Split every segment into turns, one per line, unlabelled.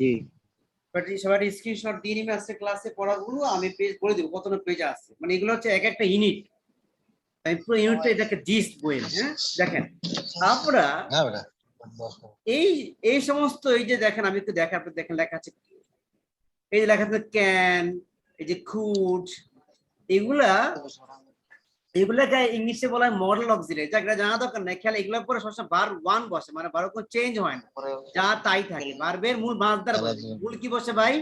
জি
but সবাই screenshot দিয়ে নিবে আজকে ক্লাসে পড়াগুলো আমি পেজ বলে দিব কতটা পেজ আছে, মানে এগুলো হচ্ছে এক একটা ইউনিট, আমি পুরো ইউনিটটা এটাকে জিস্ট বইয়ের। হ্যাঁ দেখেন আমরা এই এই সমস্ত এই যে দেখেন আমি একটু দেখেন, আপনি দেখেন লেখা আছে, এই যে লেখা আছে ক্যান, এই যে কুড, এগুলা এগুলাকে ইংলিশে বলা হয় মডেল অক্সিলারি, যা জানা দরকার নাই। খেয়াল এগুলোর পরে সবসময় বার ওয়ান বসে, মানে বার কোনো চেঞ্জ হয় না, যা তাই থাকে। বারবের মূল মাসদার বসে, মূল কি বসে ভাই?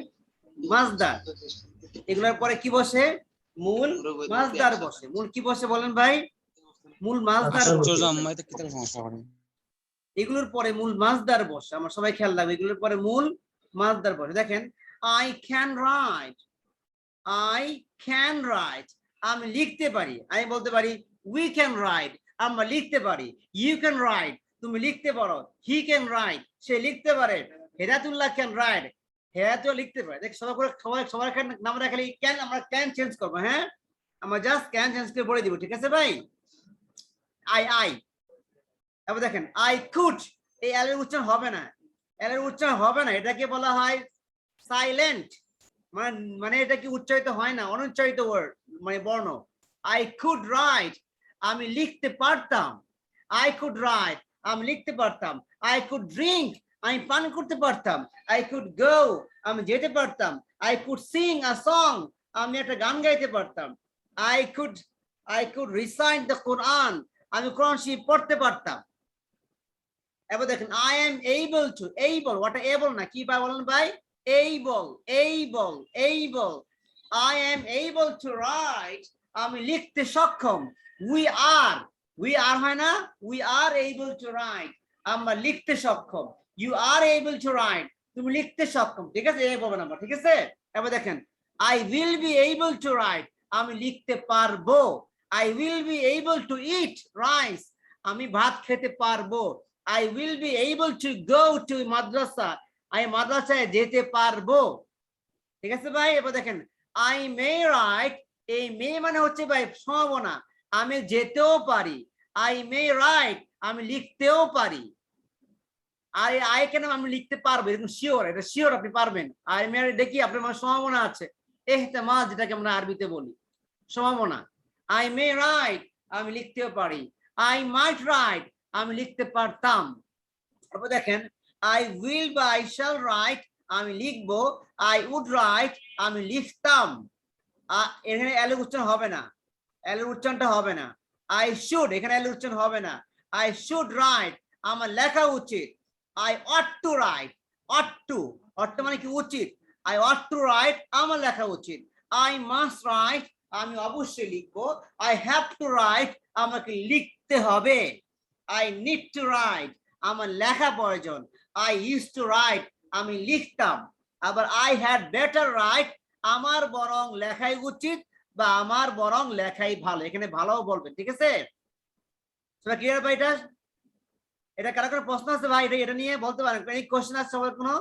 মাসদার। এগুলোর পরে কি বসে? মূল মাসদার বসে। মূল কি বসে বলেন ভাই? মূল মাসদার বসে। এগুলোর পরে মূল মাসদার বসে, আমার সবাই খেয়াল রাখবে, এগুলোর পরে মূল মাসদার বসে। দেখেন I can write, I can write, আমি লিখতে পারি। আমি বলতে পারি উই ক্যান রাইট, আমরা লিখতে পারি। ইউ ক্যান রাইট, তুমি লিখতে পারো। হি ক্যান রাইট, সে লিখতে পারে। হেদায়েতুল্লাহ ক্যান রাইট, হেদায়েতুল্লাহ লিখতে পারে। দেখ সবাই করে সবার নাম রাখলে ক্যান, আমরা ক্যান চেঞ্জ করবো। হ্যাঁ আমরা জাস্ট ক্যান চেঞ্জ করে বলে দিব, ঠিক আছে ভাই? আই এবার দেখেন আই কুড, এই এল এর উচ্চারণ হবে না, এল এর উচ্চারণ হবে না, এটাকে বলা হয় সাইলেন্ট, মানে এটা কি উচ্চারিত হয় না, অনুচ্চারিত ওয়ার্ড মানে বর্ণ। আই কুড রাইট, আমি লিখতে পারতাম। আই কুড রাইট, আমি লিখতে পারতাম। আই কুড ড্রিঙ্ক, আমি পান করতে পারতাম। আই কুড গো, আমি যেতে পারতাম। I could Singh a song, আমি একটা গান গাইতে পারতাম। আই কুড রিসাইট দ্য কোরআন, আমি কোরআন শরীফ পড়তে পারতাম। এবার দেখেন I am able to, able ওটা এবল না, কি ভাই বলেন ভাই? able, I am able to write, আমি লিখতে সক্ষম। we are হয় না, we are able to write, আমরা লিখতে সক্ষম। you are able to write, তুমি লিখতে সক্ষম, ঠিক আছে? এই বলবেন আমরা, ঠিক আছে? এবার দেখেন I will be able to write, আমি লিখতে পারবো। I will be able to eat rice, আমি ভাত খেতে পারবো। I will be able to go to madrasa, আমি মাদ্রাসায় যেতে পারবো, ঠিক আছে ভাই? এবার দেখেন I may write, এই মে মানে হচ্ছে ভাই সম্ভাবনা, আমি যেতেও পারি। I may write, আমি লিখতেও পারি। আর আই কেন আমি লিখতে পারবো, এরকম শিওর, এটা শিওর আপনি পারবেন। I may দেখি আপনার মানে সম্ভাবনা আছে, এহতেমাল যেটাকে আমরা আরবিতে বলি, সম্ভাবনা। I may write, আমি লিখতেও পারি। I might write, আমি লিখতে পারতাম। তারপর দেখেন I will বা I shall write, আমি লিখবো। I would write, আমি লিখতাম। এখানে এল এর উচ্চারণ হবে না, এল এর উচ্চারণটা হবে না। I should, এখানে এল এর উচ্চারণ হবে না। I should write, আমার লেখা উচিত। I ought to write, ought to মানে কি উচিত। I ought to write, আমার লেখা উচিত। I must write, আমি অবশ্যই লিখবো। I have to write, আমাকে লিখতে হবে। I need to write, আমার লেখা প্রয়োজন। I used to write, আমি লিখতাম। আবার I had better write, আমার বরং লেখাই উচিত বা আমার বরং লেখাই ভালো, এখানে ভালোও বলবেন, ঠিক আছে? সেটা ক্লিয়ার ভাই? এটা কারো কোনো প্রশ্ন আছে ভাই? এটা নিয়ে বলতে পারেন, এই কোশ্চেন আছে সবার? কোনো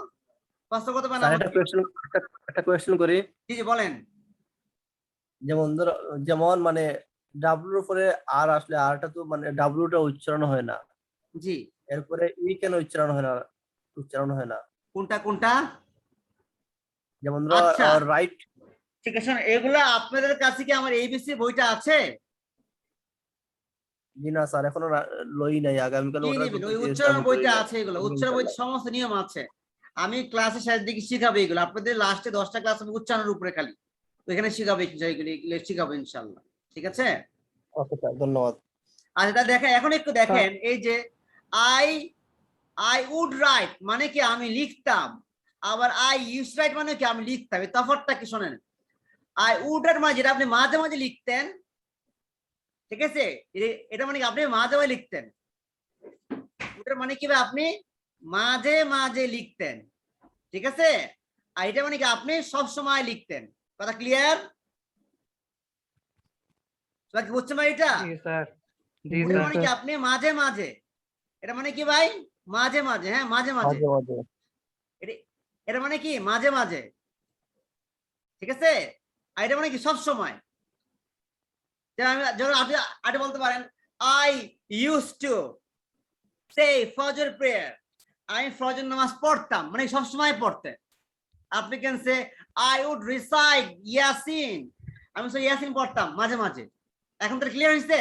প্রশ্ন করতে পারেন?
একটা কোয়েশ্চেন করি।
জি জি বলেন।
যেমন মানে ডাব্লুর উপরে আর আসলে আরটা তো মানে ডাব্লুটা উচ্চারণ হয় না।
জি,
এরপরে ই কেন উচ্চারণ হয় না?
কোনটা?
যেমন
আচ্ছা
রাইট।
ঠিক আছে, এগুলা আপনাদের কাছে কি আমার এবিসি বইটা আছে?
জি না স্যার, এখনো লই নাই, আগামীকাল
কি
অর্ডার
নেবেন?
করতে
ওই
দিয়েছি
উচ্চারণ
আমি,
বইটা আছে, এগুলো উচ্চারণ বইতে সমস্ত নিয়ম আছে। আমি ক্লাসে শেষ দিকে শিখাবো এগুলো আপনাদের, লাস্টে 10টা ক্লাস হবে উচ্চারণের উপরে খালি, ওইখানে শিখাবো এগুলো শিখাবো ইনশাআল্লাহ, ঠিক আছে?
ওকে স্যার, ধন্যবাদ।
আচ্ছা দেখেন, এখন একটু দেখেন এই যে আই উড রাইট মানে কি আমি লিখতাম, আবার আই ইউজ রাইট মানে কি আমি লিখতাম। এই তফাৎটা কি শোনেন, আই উড রাইট মানে যেটা আপনি মাঝে মাঝে লিখতেন, ঠিক আছে? এটা মানে কি আপনি মাঝে মাঝে লিখতেন, ওটার মানে কি আপনি মাঝে মাঝে লিখতেন, ঠিক আছে? আর এটা মানে কি আপনি সব সময় লিখতেন। কথা ক্লিয়ার? কি বুঝছেন ভাই? এটা মানে কি আপনি মাঝে মাঝে, এটা মানে কি ভাই? মাঝে মাঝে, হ্যাঁ মাঝে মাঝে, এটা মানে কি মাঝে মাঝে, ঠিক আছে? আর এটা মানে কি সব সময়। যখন আপনি বলতে পারেন আই ইউজ টু সে ফজর প্রেয়ার, আমি ফজর নামাজ পড়তাম, মানে সব সময় পড়তে, আপনি can say I would recite Yasin, আমি সে ইয়াসিন পড়তাম মাঝে মাঝে। এখন তো ক্লিয়ার হয়েছে?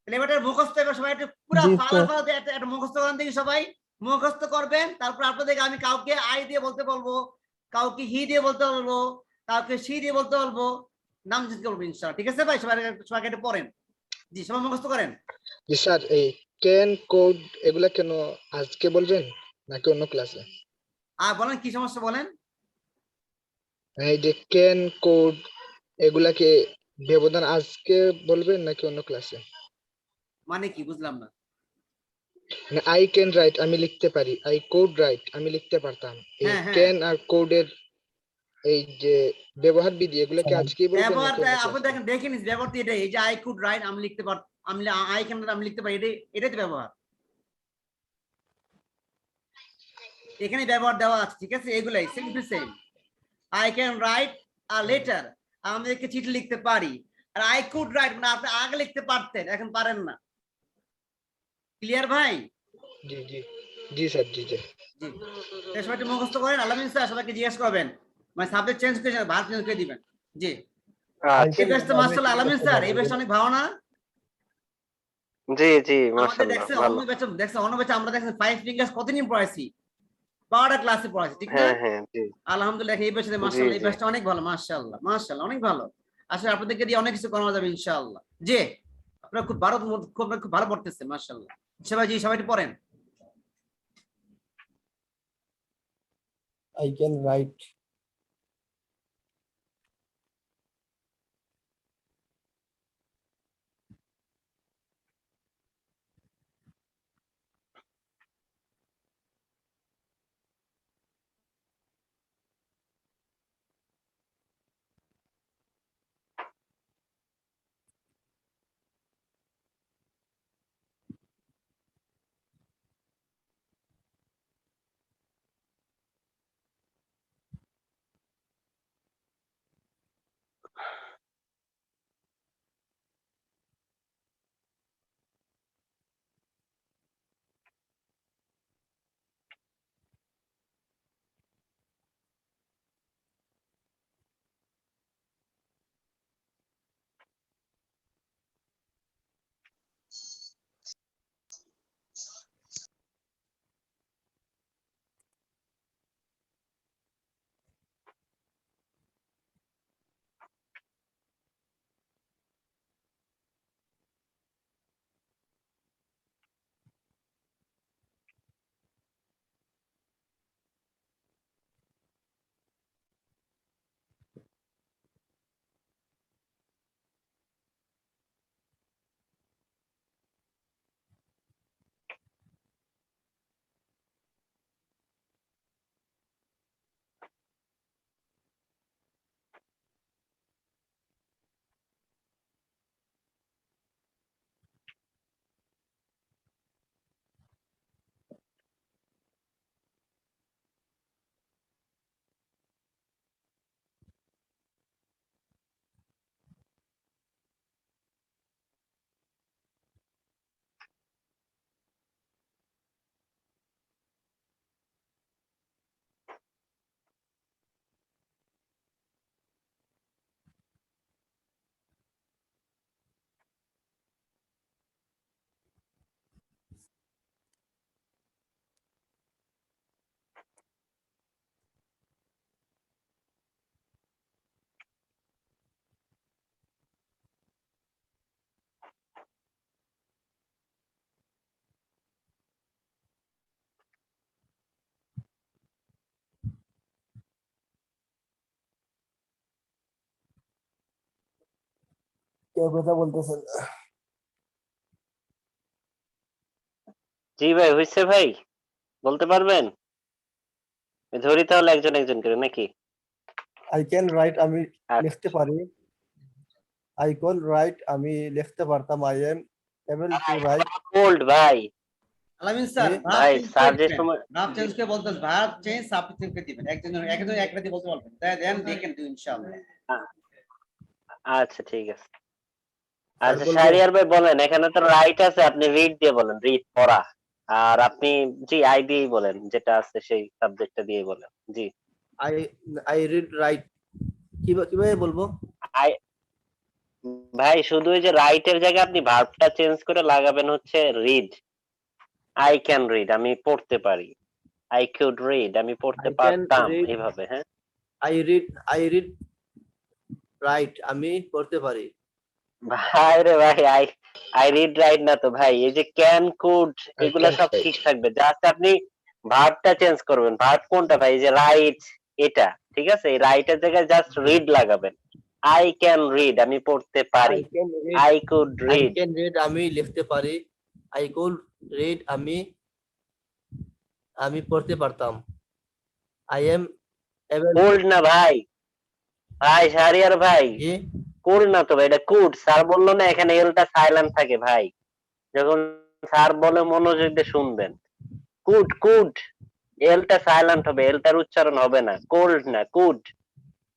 তাহলে এবার মুখস্থ, এবার সবাই একটু পুরো
জি
ফালা
স্যার।
ফালা একটা মুখস্থ করেন দেখি, সবাই মুখস্থ করবেন। তারপর আপনাদেরকে আমি কাউকে আই দিয়ে বলতে বলবো, কাউকে হি দিয়ে বলতে বলবো, কাউকে সি দিয়ে বলতে বলবো, নাম জিজ্ঞেস করবো ইনশাআল্লাহ। ঠিক আছে ভাই? সবাই সবাইকে একটু পড়েন। জি, সবাই মুখস্থ করেন।
জি স্যার, এই ক্যান কোড এগুলা কেন আজকে বলবেন নাকি অন্য ক্লাসে?
আর বলেন কি সমস্যা বলেন।
এই যে ক্যান কোড এগুলাকে ব্যবধান আজকে বলবেন নাকি অন্য ক্লাসে?
মানে কি বুঝলাম না।
মানে আই ক্যান রাইট আমি লিখতে পারি, আই কোড রাইট আমি লিখতে পারতাম, এই
হ্যাঁ হ্যাঁ,
ক্যান আর কোডের এই যে ব্যবহার বিধি এগুলাকে
স্যার,
আজকেই বলবেন
ব্যবহার
নাকি অন্য
আপনি
ক্লাসে?
দেখেন, দেখে নিস ব্যবহার তো এটাই, এই যে আই কুড রাইট আমি লিখতে পার, আমি আই ক্যান আমি লিখতে পারি, এটাই এটাই তো ব্যবহার। এখানে ব্যবহার দেওয়া আছে, ঠিক আছে? এগুলাই same to same. I can write a letter, আমি একটা চিঠি লিখতে পারি। আর আই কুড রাইট মানে আপনি আগে লিখতে পারতেন, এখন পারেন না। ক্লিয়ার ভাই?
জি জি জি স্যার, জি জি।
জি, সবাইকে মুখস্থ করেন। আলামিন স্যার সবাইকে জিজ্ঞেস করবেন, মানে সাবজেক্ট চেঞ্জ করে ভার্ব চেঞ্জ করে দিবেন। জি,
আই
এই
ক্যান
ব্যাচটা মাশাআল্লাহ, আলামিন স্যার এই ব্যাচটা অনেক ভালো না?
জি জি
আমাদের
মাশাআল্লাহ
দেখছেন
ভালো।
অন্য ব্যাচে, দেখছেন অন্য ব্যাচে আমরা দেখছেন 5 ফিঙ্গার্স কতদিন পড়াইছি, 12টা ক্লাসে পড়াইছি, ঠিক না?
হ্যাঁ হ্যাঁ জি
আলহামদুলিল্লাহ এই ব্যাচে
জি
মাশাআল্লাহ, এই
জি
ব্যাচটা অনেক ভালো, মাশাআল্লাহ মাশাআল্লাহ অনেক ভালো। আসলে আপনাদেরকে দিয়ে অনেক কিছু করানো যাবে ইনশাআল্লাহ। জি, আপনারা খুব ভালো, খুব ভালো পড়তেছেন মাশাআল্লাহ। সবাই জি, সবাই একটু পড়েন।
I can write. কেউ কথা বলতেছেন?
জি ভাই, হইছে ভাই, বলতে পারবেন? ধরি তাহলে একজন একজন করে নাকি?
আই ক্যান রাইট আমি লিখতে
আচ্ছা
পারি। আই ক্যান রাইট আমি লিখতে পারতাম। I am able to right.
Cold ভাই।
আলামিন স্যার
জি
ভার্ব
ভাই
চেঞ্জ করে
স্যার যে
দিবেন,
সময়
ভার্ব
জি
চেঞ্জ করে বলতেন, ভার্ব চেঞ্জ সাবজেক্ট চেঞ্জ করে দিবেন। একজন একজন একটা দিয়ে বলতে পারবেন, তাই দেন দেখেন তো ইনশাআল্লাহ।
আ- আচ্ছা ঠিক আছে।
স্যার
আচ্ছা
বলবো?
শাহরিয়ার ভাই বলেন, এখানে তো রাইট আছে, আপনি রিড দিয়ে বলেন, রিড পড়া। আর আপনি জি আই দিয়েই বলেন, যেটা আছে সেই সাবজেক্টটা দিয়ে বলেন। G
I I read write কিভাবে বলবো?
আই ভাই শুধু ওই যে রাইটের জায়গায় আপনি ভার্বটা চেঞ্জ করে লাগাবেন হচ্ছে রিড। আই ক্যান রিড, আমি পড়তে পারি। আই কুড রিড, আমি পড়তে
I can
পারতাম,
read,
এইভাবে। হ্যাঁ
I read রাইট, আমি পড়তে পারি।
ভাই রে ভাই, আই আই রিড রাইট না তো ভাই, এই যে ক্যান কুড
I
এগুলা
can't
সব
write.
ঠিক থাকবে, জাস্ট আপনি ভার্বটা চেঞ্জ করবেন। ভার্ব কোনটা ভাই? এই যে রাইট, এটা ঠিক আছে, এই রাইটের জায়গায় জাস্ট রিড লাগাবেন। আই ক্যান রিড, আমি পড়তে পারি।
I can read,
I could
I
read.
can read, আমি লিখতে পারি। I could read, আমি পড়তে পারতাম। I am able
কুড না ভাই, ভাই শাহরিয়ার ভাই,
কি?
কুড না তো ভাই, এটা কুড। স্যার বললো না এখানে এলটা সাইলেন্ট থাকে ভাই, যখন স্যার বলে মনোযোগ দিয়ে শুনবেন। কুড কুড, এলটা সাইলেন্ট হবে, এলটার উচ্চারণ হবে না। কোল্ড না, কুড।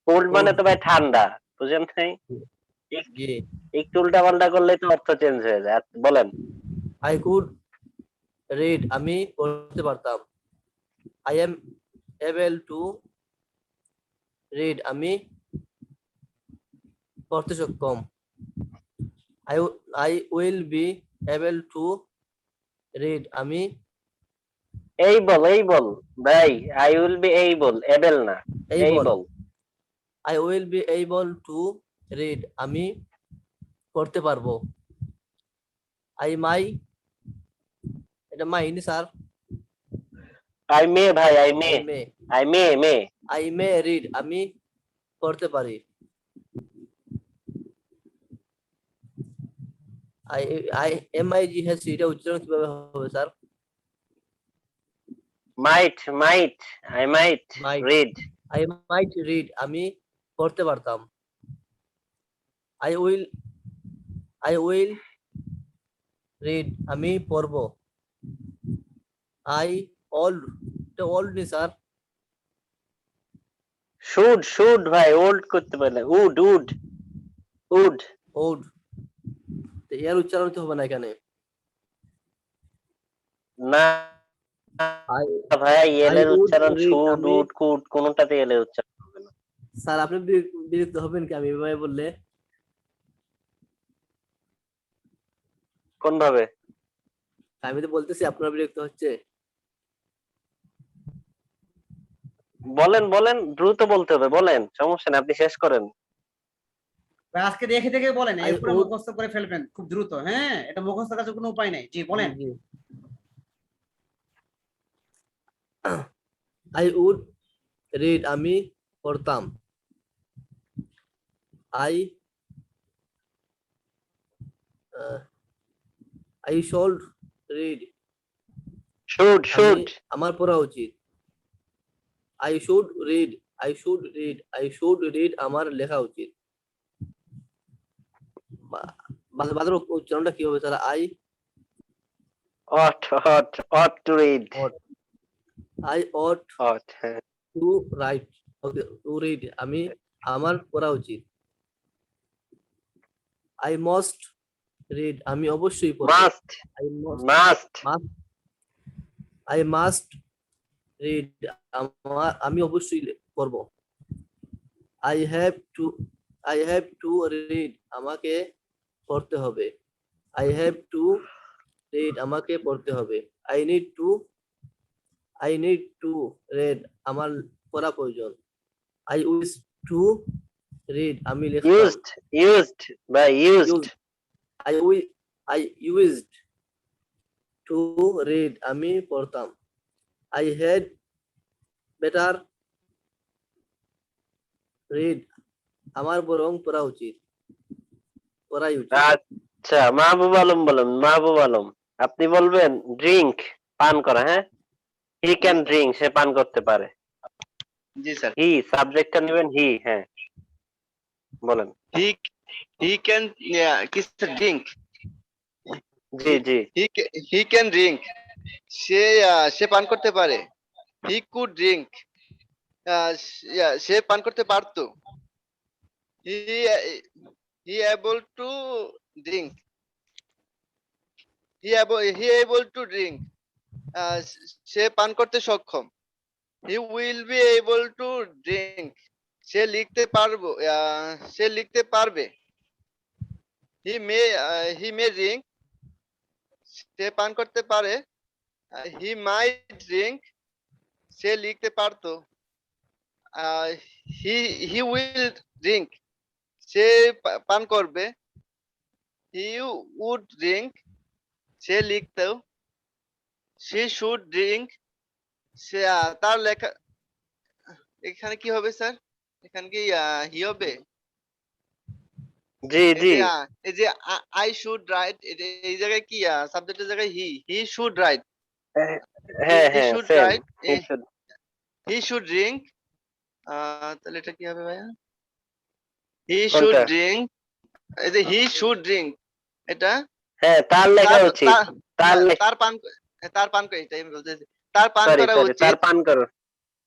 কোল্ড মানে
Could,
তো ভাই ঠান্ডা, বুঝেন নাই?
জি।
একটু উল্টা পাল্টা করলে তো অর্থ চেঞ্জ হয়ে যায়। বলেন।
I could read, আমি পড়তে পারতাম। I am able to read, আমি পড়তে সক্ষম। I will be able to read, আমি
এই বল ভাই, I will be able, able না,
able,
able.
I will be able to read, আমি পড়তে পারবো। I might, এটা মাইনি স্যার।
আই মে ভাই, I may,
I may,
I may.
I may read, আমি পড়তে পারি। I I MIGH, এটা উচ্চারণ কিভাবে হবে sir?
Might, I might
Might,
read.
I might read, আমি পড়তে পারতাম। I will read, আমি পড়বো। I old, এটা old নি স্যার।
শুড ভাই, ওল্ড করতে পারলে উড
old, তো এর উচ্চারণ তো হবে না এখানে।
না
I
ভাই,
I
এলের
would
উচ্চারণ
read,
শুড,
আমি
উড, কুড কোনটাতে এলের উচ্চারণ হবে না।
স্যার আপনি বিরক্ত হবেন কি আমি এভাবে বললে?
কোন ভাবে?
আমি তো বলতেছি আপনার বিরক্ত হচ্ছে।
বলেন দ্রুত বলতে হবে, বলেন, সমস্যা নেই, আপনি শেষ করেন।
ভাই, আজকে দেখে দেখে বলেন,
I
এরপরে
would,
মুখস্থ করে ফেলবেন খুব দ্রুত। হ্যাঁ, এটা মুখস্থ কাজের কোনো উপায় নাই। জি বলেন।
জি। I would read, আমি পড়তাম। I should read,
শুড
আমার পড়া উচিত। I should read, আমার লেখা উচিত। বাজার উচ্চারণটা কি হবে sir?
Ought to read.
I ought
ought, হ্যাঁ।
to write, okay, to read, আমি আমার পড়া উচিত। I must read, আমি অবশ্যই পড়বো।
Must
must I must read, আমি অবশ্যই পড়বো। I have to read, আমাকে পড়তে হবে। I have to read, আমাকে পড়তে হবে। I need to read, আমার পড়া প্রয়োজন। I wish to read, আমি লিখতাম।
ইউজড ভাই, used.
I used to read, আমি পড়তাম। I had better read, আমার বরং পড়া উচিত।
আচ্ছা, মাহবুব আলম বলেন। মাহবুব আলম, আপনি বলবেন ড্রিঙ্ক, পান করা। হ্যাঁ, হি ক্যান ড্রিঙ্ক, সে পান করতে পারে।
জি স্যার।
হি, সাবজেক্টটা নেবেন হি। হ্যাঁ বলেন।
হি ক্যান কি স্যার ড্রিঙ্ক?
জি
হি ক্যান ড্রিঙ্ক, সে পান করতে পারে। হি কুড ড্রিঙ্ক, সে পান করতে পারতো। He able to drink, he able to drink, সে পান করতে সক্ষম। He will be able to drink, সে লিখতে পারবো, সে লিখতে পারবে। হি মে ড্রিঙ্ক, সে পান করতে পারে। হি মাইট ড্রিঙ্ক, সে লিখতে পারতো। হি হি উইল ড্রিঙ্ক, সে পান করবে। হি উড ড্রিঙ্ক, সে লিখতো। সে শুড ড্রিঙ্ক, সে তার লেখা। এখানে কি হবে স্যার? এখানে কি হি হবে?
জি
এই
জি
যে এই যে আই শুড রাইট, এই জায়গায় কি সাবজেক্টের জায়গায় হি শুড রাইট।
হ্যাঁ
হি
হ্যাঁ
should
same.
Right, he should drink. তাহলে এটা কি হবে ভাইয়া? হি শুড
কোনটা?
ড্রিঙ্ক, এই যে হি শুড ড্রিঙ্ক, এটা
হ্যাঁ তার লেখা
তার
উচিত।
তার
তার
হ্যাঁ, তার পান করে, এটাই আমি বলতেছি। তার পান
সরি
করা
সরি, তার
উচিত।
পান করো।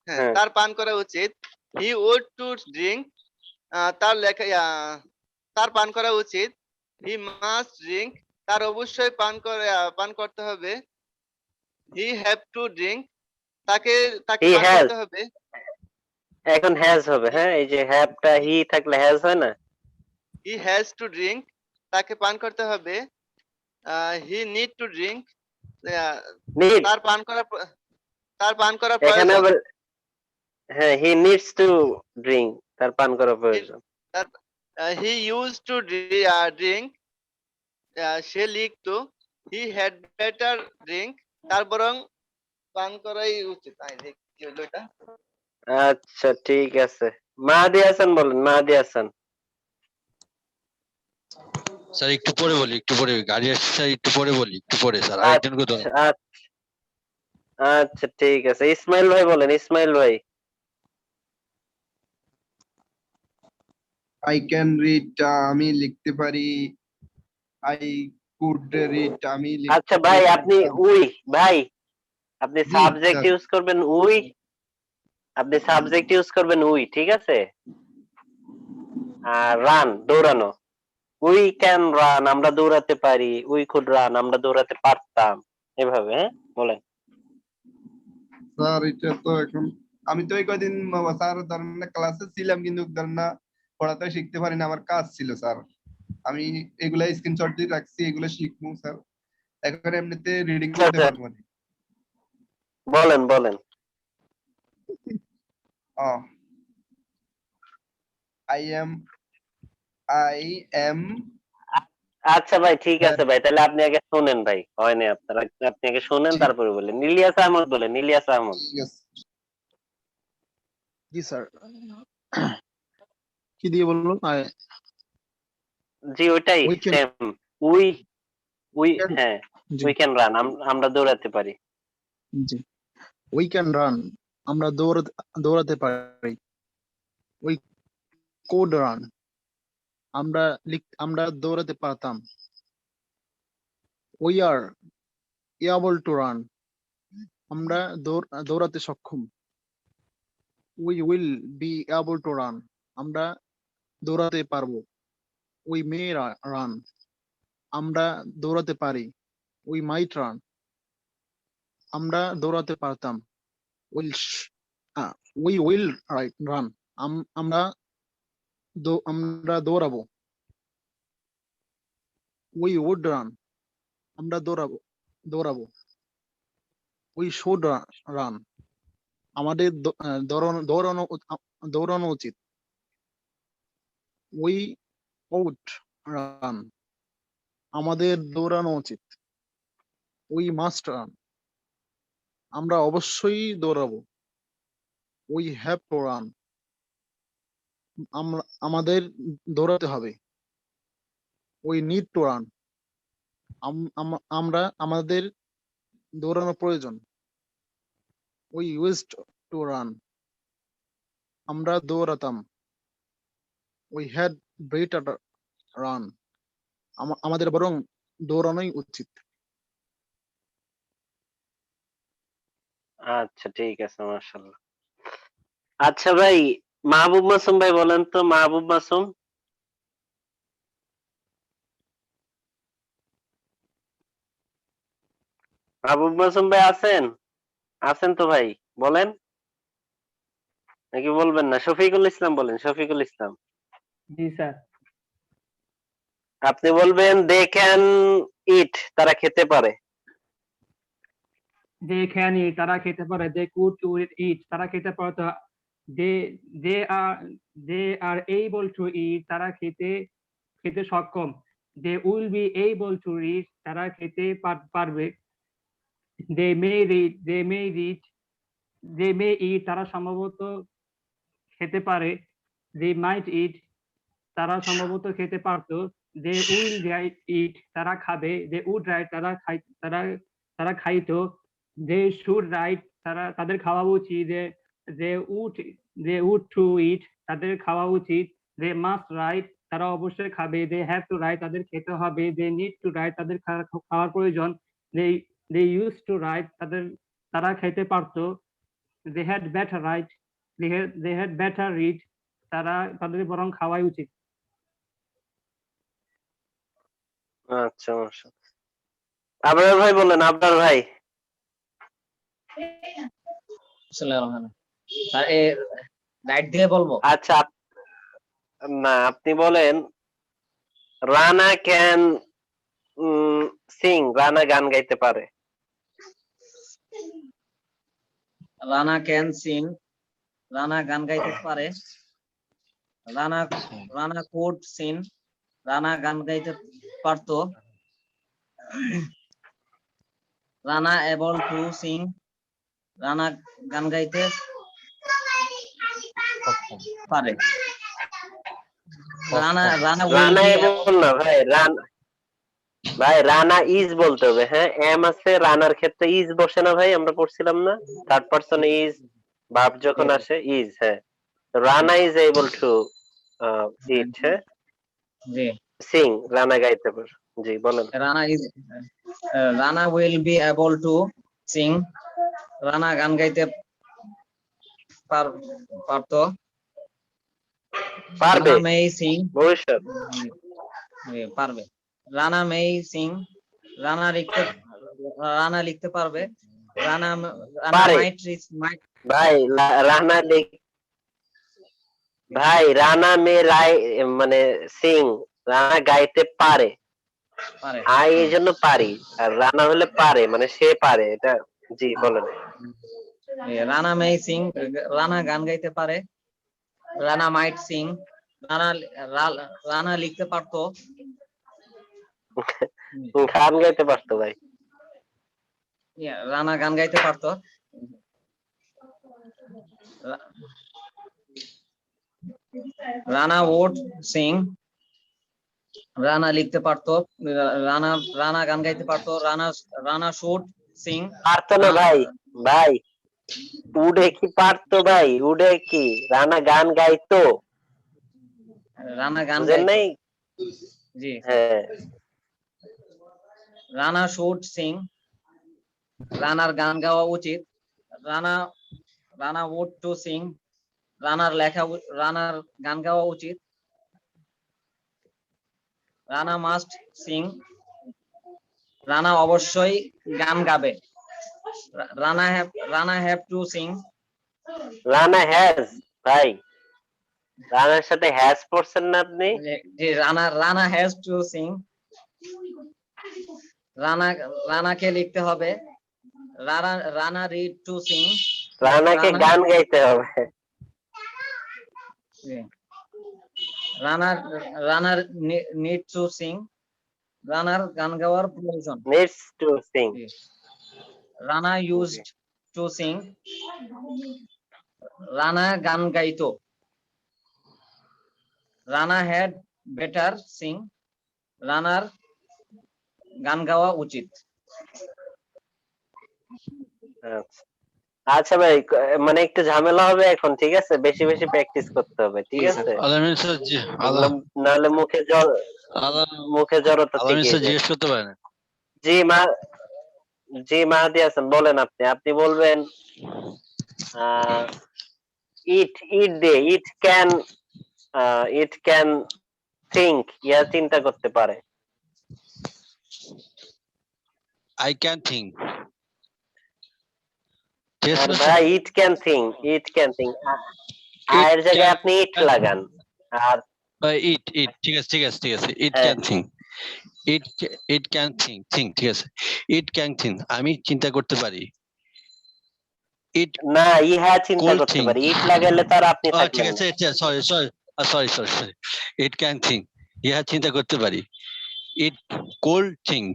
হ্যাঁ,
হ্যাঁ,
তার পান করা উচিত। হি উড টু ড্রিঙ্ক, তার লেখা তার পান করা উচিত। হি মাস্ট ড্রিঙ্ক, তার অবশ্যই পান করতে হবে। হি হ্যাভ টু ড্রিঙ্ক, তাকে তাকে
হি
পান
হ্যাজ,
করতে হবে।
এখন হ্যাজ হবে। হ্যাঁ, এই যে হ্যাভটা হি থাকলে হ্যাজ হয় না?
হি হ্যাজ টু ড্রিঙ্ক, তাকে পান করতে হবে। He need to drink,
need,
তার পান করা তার পান করা
এখানে
প্রয়োজন।
আবার হ্যাঁ হি নিডস টু ড্রিঙ্ক, তার পান করা প্রয়োজন।
হি ইউজ টু ড্রিঙ্ক, সে লিখতো। হি হ্যাড বেটার ড্রিঙ্ক, তার বরং পান করাই উচিত। কি হলো এটা?
আচ্ছা ঠিক আছে, মাহাদি হাসান বলেন, মাহাদি হাসান।
স্যার একটু পরে বলি, একটু পরে গাড়ি আসছে স্যার, একটু পরে বলি, একটু পরে স্যার আরেকজনকে ধরেন।
আচ্ছা আচ্ছা ঠিক আছে, ইসমাইল ভাই বলেন, ইসমাইল ভাই।
I can read, আমি লিখতে পারি। I could read, আমি
আচ্ছা
লিখতে
ভাই, আপনি
পারতাম।
উই, ভাই আপনি
জি
সাবজেক্ট
স্যার।
ইউজ করবেন উই, আপনি সাবজেক্ট ইউজ করবেন উই, ঠিক আছে? আর রান, দৌড়ানো। উই ক্যান রান, আমরা দৌড়াতে পারি। উই কুড রান, আমরা দৌড়াতে পারতাম। এভাবে, হ্যাঁ বলেন।
স্যার এটা তো এখন, আমি তো এই কয়দিন স্যার ধরেন না ক্লাসে ছিলাম, কিন্তু ধরেন না পড়াতে শিখতে পারি না, আমার কাজ ছিল স্যার। আমি এগুলা স্ক্রিনশট দিয়ে রাখছি, এগুলো শিখবো স্যার। এখন এমনিতে রিডিং
আচ্ছা
বলতে
আচ্ছা,
পারবো না।
বলেন বলেন।
Oh, I am, I am,
আচ্ছা ভাই ঠিক আছে ভাই, তাহলে আপনি আগে শুনেন ভাই, হয় না আপনারা, আপনি আগে শুনেন
ঠিক
তারপরে বলেন। ইলিয়াস আহমদ বলেন, ইলিয়াস আহমদ।
ঠিক আছে।
জি স্যার, কি দিয়ে বললো?
জি ওইটাই
we can,
same. We we হ্যাঁ,
জি
উই ক্যান রান, আমরা দৌড়াতে পারি।
জি, উই ক্যান রান, আমরা দৌড়াতে পারি। উই কোড রান, আমরা দৌড়াতে পারতাম। We are able to run, আমরা দৌড়াতে সক্ষম। We will be able to run, আমরা দৌড়াতে পারবো। উই মে রান, আমরা দৌড়াতে পারি। উই মাইট রান, আমরা দৌড়াতে পারতাম। উইল উই উইল রান, আমরা আমরা দৌড়াবো। উই উড রান, আমরা দৌড়াবো। উই শুড রান, আমাদের দৌড়ানো উচিত। উই আউট রান, আমাদের দৌড়ানো উচিত। উই মাস্ট রান, আমরা অবশ্যই দৌড়াবো। উই হ্যাভ টু রান, আমাদের দৌড়াতে হবে। উই নিড টু রান, আমাদের দৌড়ানো প্রয়োজন। উই ইউজড টু রান, আমরা দৌড়াতাম। উই হ্যাড বেটার রান, আমাদের বরং দৌড়ানোই উচিত।
আচ্ছা ঠিক আছে, মাশাআল্লাহ। আচ্ছা ভাই, মাহবুব মাসুম ভাই বলেন তো, মাহবুব মাসুম। মাহবুব মাসুম ভাই আছেন? আছেন তো ভাই, বলেন। নাকি বলবেন না? শফিকুল ইসলাম বলেন, শফিকুল ইসলাম।
জি স্যার।
আপনি বলবেন দে ক্যান ইট, তারা খেতে পারে।
দে ক্যান ইট, তারা খেতে পারে। দে কুড টু ইট, তারা খেতে পারে। তো দে দে আর দে আর এবল টু ইট, তারা খেতে খেতে সক্ষম। They will be able to read, তারা খেতে পারবে। দে মে রিড, দে মে ইট, তারা সম্ভবত খেতে পারে। দে মাইট ইট, তারা সম্ভবত খেতে পারতো। দে উইল রাইট ইট, তারা খাবে। দে উড রাইট, তারা খাইতো। দে শুড রাইট, তাদের খাওয়া উচিত। They would they would to eat, তাদের খাওয়া উচিত। দে মাস্ট রাইট, তারা অবশ্যই খাবে। দে হ্যাভ টু রাইট, তাদের খেতে হবে। দে নিড টু রাইট, তাদের খাওয়ার প্রয়োজন। They they use to write, তারা খেতে পারতো। They had better write, they had better read, তাদের বরং খাওয়াই উচিত।
আচ্ছা, মাশাআল্লাহ। আবরার ভাই বলেন, আবরার ভাই।
স্যার এ রাইট দিয়ে বলবো?
আচ্ছা, না আপনি বলেন রানা ক্যান সিং, রানা গান গাইতে পারে।
রানা ক্যান সিং, রানা গান গাইতে পারে। রানা রানা কুড সিং, রানা গান গাইতে পারতো। রানা এবল টু সিং, রানা গান গাইতে পারে। রানা রানা উইল
রানা
বি
এবং না ভাই, রানা ইজ বলতে হবে। হ্যাঁ, এম আছে, রানার ক্ষেত্রে ইজ বসে না ভাই, আমরা পড়ছিলাম না? থার্ড পারসন ইজ, ভার্ব যখন আসে ইজ। হ্যাঁ, রানা ইজ এবল টু ইট। হ্যাঁ,
জি।
সিং, রানা গাইতে পারে। জি বলেন।
Rana will be able two Singh, Rana গান গাইতে পারতো।
পারবে,
রানা মেই সিং,
ভবিষ্যৎ।
পারবে। রানা মেই সিং, রানা লিখতে পারবে। রানা
পারে।
মাইট
ভাই রানা মে মানে সিং, রানা গাইতে পারে।
পারে।
এই জন্য পারি, আর রানা হলে পারে, মানে সে পারে এটা। জি বলেন।
রানা মেই সিং, রানা গান গাইতে পারে। রানা মাইট সিং, রানা লিখতে পারতো।
গান গাইতে পারতো ভাই।
রানা গান গাইতে পারতো। রানা উড সিং, রানা লিখতে পারতো। রানা গান গাইতে পারতো। রানা শুড সিং,
পারতো না ভাই উডে কি পারতো ভাই? উডে কি রানা গান গাইতো?
রানা গান
বুঝেন
গাইতো।
নাই?
জি।
হ্যাঁ,
রানা শুড সিং, রানার গান গাওয়া উচিত। রানা উড টু সিং, রানার গান গাওয়া উচিত। রানা মাস্ট সিং, রানা অবশ্যই গান গাবে। Rana have to Singh,
Rana has. ভাই রানার সাথে হ্যাজ পড়ছেন না আপনি?
যে রানা হ্যাজ টু সিং, রানাকে লিখতে হবে। রানা রিড টু সিং,
রানাকে গান গাইতে হবে।
রানার নিড টু সিং, রানার গান গাওয়ার প্রয়োজন।
Needs to Singh.
Rana used to Singh, Rana গান গাইতো। রানা হ্যাড বেটার সিং, রানার গান গাওয়া উচিত।
আচ্ছা ভাই, মানে একটু ঝামেলা হবে এখন, ঠিক আছে? বেশি বেশি প্র্যাকটিস করতে হবে, ঠিক আছে?
আলামিন স্যার, জি
নাহলে মুখে জড়তা
আলামিন
থেকে
স্যার
যায়।
জিজ্ঞেস করতে পারেন?
জি মাহাদি হাসান বলেন। আপনি বলবেন ইট ক্যান থিঙ্ক, ইয়া চিন্তা করতে পারে।
I can think.
ভাই ইট ক্যান থিঙ্ক, আয়ের জায়গায় আপনি ইট লাগান আর
ইট ইট ঠিক আছে ঠিক আছে ঠিক আছে ইট
হ্যাঁ।
Can think it it can think think ঠিক আছে ইট ক্যান থিঙ্ক আমি চিন্তা করতে পারি ইট
না ইহা চিন্তা
কোল্ড
করতে
থিঙ্ক
পারি ইট লাগাইলে তার আপনি
ঠিক
থাকলেন
আছে
না।
Sorry sorry sorry sorry sorry it can think ইহা চিন্তা করতে পারি ইট কোল্ড থিঙ্ক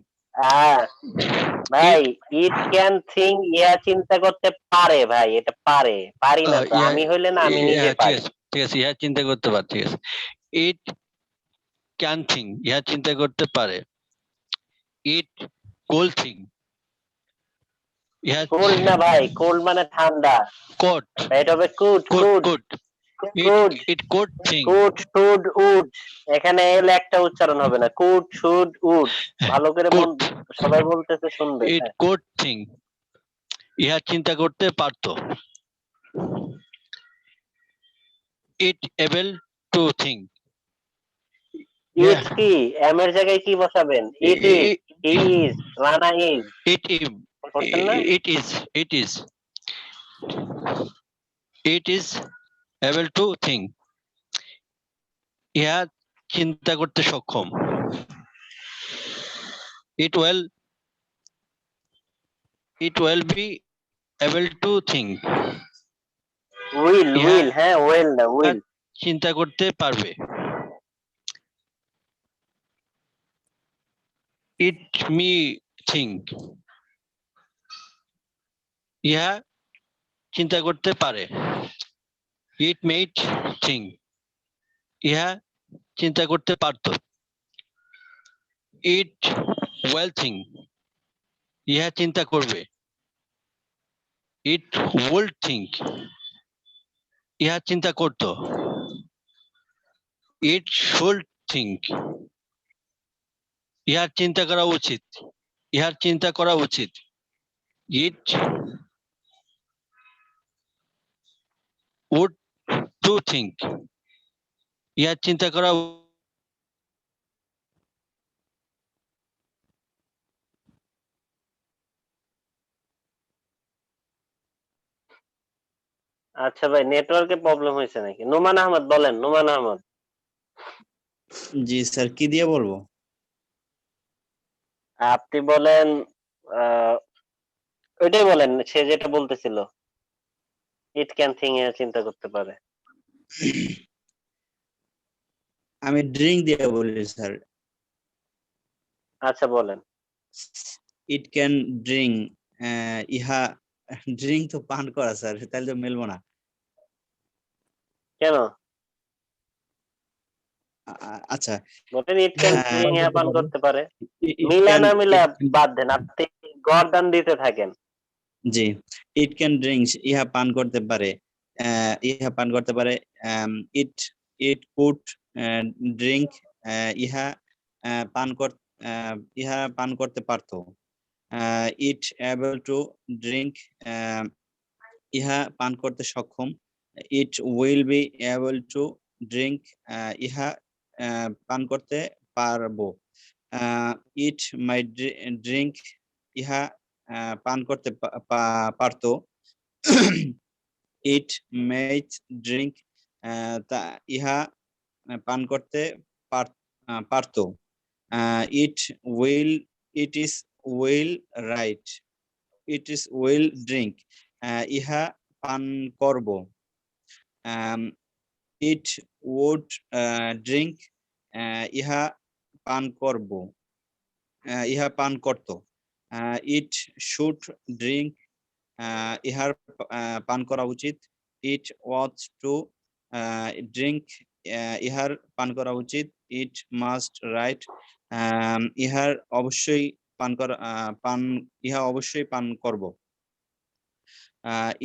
ভাই ইট ক্যান থিঙ্ক ইহা চিন্তা করতে পারে ভাই এটা পারে পারি না তো আমি হইলে না আমি নিজে
ঠিক
পারি
আছে ঠিক আছে ইহা চিন্তা করতে পারে ঠিক আছে ইট ক্যান থিঙ্ক ইহা চিন্তা করতে পারে ইট কোল্ড থিঙ্ক ইহা
কোল্ড না ভাই কোল্ড মানে ঠান্ডা
কোট
এটা হবে কুট
কোট
কুট
কোট
কুট
ইট কোট থিঙ্ক
কুট শুড উড এখানে এলে একটা উচ্চারণ হবে না কুট শুড উড ভালো করে সবাই বলতেছে শুনবে
ইট কোট থিঙ্ক ইহা চিন্তা করতে পারতো ইট এবল টু থিঙ্ক
ইট কি এম এর জায়গায় কি বসাবেন it is Rana is
it
করছেন না
it is able to think ইহা চিন্তা করতে সক্ষম it will be able to think
will
ইহা
উইল হ্যাঁ উইল না উইল
চিন্তা করতে পারবে it me think ইহা চিন্তা করতে পারে ইট মেড থিঙ্ক ইহা চিন্তা করতে পারত ইট ওয়েল থিঙ্ক ইহা চিন্তা করবে ইট উইল থিঙ্ক ইহা চিন্তা করত ইট শুড থিঙ্ক ইহার চিন্তা করা উচিত ইহার চিন্তা করা উচিত ইট would to think ইহার চিন্তা করা
আচ্ছা ভাই নেটওয়ার্কে প্রবলেম হয়েছে নাকি নোমান আহমদ বলেন নোমান আহমদ
জি স্যার কি দিয়ে বলবো
আপনি বলেন ওইটাই বলেন সে যেটা বলতেছিল ইট ক্যান থিঙ্ক এর চিন্তা করতে পারে
আমি ড্রিঙ্ক দিয়ে বলি স্যার
আচ্ছা বলেন
ইট ক্যান ড্রিঙ্ক ইহা ড্রিঙ্ক তো পান করা স্যার তাহলে তো মিলবো না
কেন
আচ্ছা
বলেন ইট ক্যান থিঙ্ক এ পান করতে পারে মিলা না মিলা বাদ দেন আপনি গর্দান দিতে থাকেন
জি ইট ক্যান ড্রিঙ্ক ইহা পান করতে পারে ইহা পান করতে পারে ইট ইট কুড ড্রিঙ্ক ইহা পান করতে পারতো ইট এবল টু ড্রিঙ্ক ইহা পান করতে সক্ষম it will be able to drink ইহা পান করতে পারবো ইট মাই ড্রিঙ্ক ইহা পান করতে পারতো ইট মেড ড্রিঙ্ক ইহা পান করতে পারতো it is will write it is will drink ইহা পান করব ইট উড ড্রিঙ্ক ইহা পান করব ইহা পান করত ইট শুড ড্রিঙ্ক ইহার পান করা উচিত ইট ওয়াজ টু ড্রিঙ্ক ইহার পান করা উচিত ইট মাস্ট রাইট ইহার অবশ্যই পান করা ইহা অবশ্যই পান করব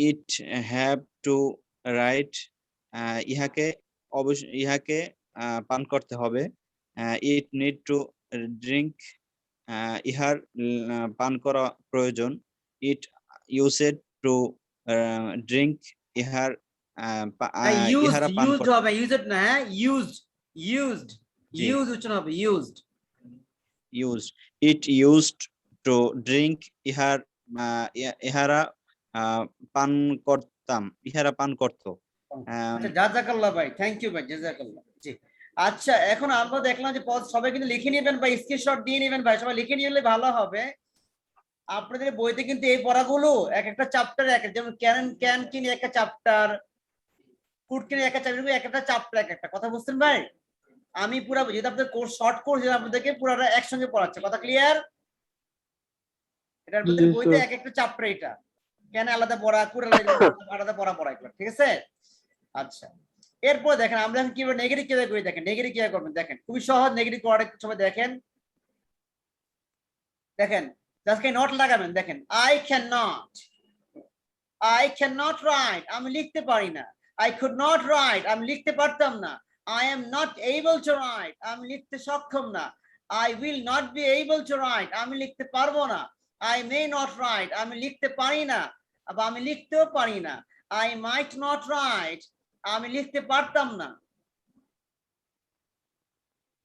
ইট হ্যাভ টু রাইট ইহাকে পান করতে হবে ইট নিড টু ড্রিঙ্ক ইহার পান করা প্রয়োজন ইট ইউজড টু ড্রিঙ্ক ইহার ইহারা পান
ইউজড হবে ইউজড না হ্যাঁ ইউজড উচ্চারণ হবে used
it used to drink ইহারা পান করতাম ইহারা পান করত
আচ্ছা জাযাকাল্লাহ ভাই, থ্যাংক ইউ ভাই, জাযাকাল্লাহ। জি আচ্ছা, এখন আমরা দেখলাম যে সবাই কিন্তু লিখে নেবেন বা স্ক্রিনশট দিয়ে নেবেন ভাই, সবাই লিখে নিলে ভালো হবে। আপনাদের বইতে কিন্তু এই পড়াগুলো এক একটা চ্যাপ্টার যেমন ক্যান কিন একটা চ্যাপ্টার, কুড কিন একটা চ্যাপ্টার, এক একটা চ্যাপ্টার এক একটা, কথা বুঝছেন ভাই? আমি পুরো যেহেতু আপনাদের কোর্স শর্ট কোর্স, যেটা আপনাদেরকে পুরোটা একসঙ্গে পড়াচ্ছে, কথা ক্লিয়ার? এটার মধ্যে বইতে এক একটা চ্যাপ্টার, এটা কেন আলাদা পড়া, কুড আলাদা পড়া পড়া, ঠিক আছে? আচ্ছা, এরপর দেখেন আমরা এখন কিভাবে নেগেটিভ কিভাবে করি, দেখেন নেগেটিভ কিভাবে করবেন, দেখেন খুবই সহজ নেগেটিভ করার সবাই দেখেন। দেখেন জাস্ট নট লাগাবেন, দেখেন আই ক্যান নট রাইট, আমি লিখতে পারি না। আই কুড নট রাইট, আমি লিখতে পারতাম না। I am not able to write, আমি লিখতে সক্ষম না। I will not be able to write, আমি লিখতে পারবো না। আই মে নট রাইট, আমি লিখতে পারি না বা আমি লিখতেও পারি না। আই মাইট নট রাইট, আমি লিখতে পারতাম না।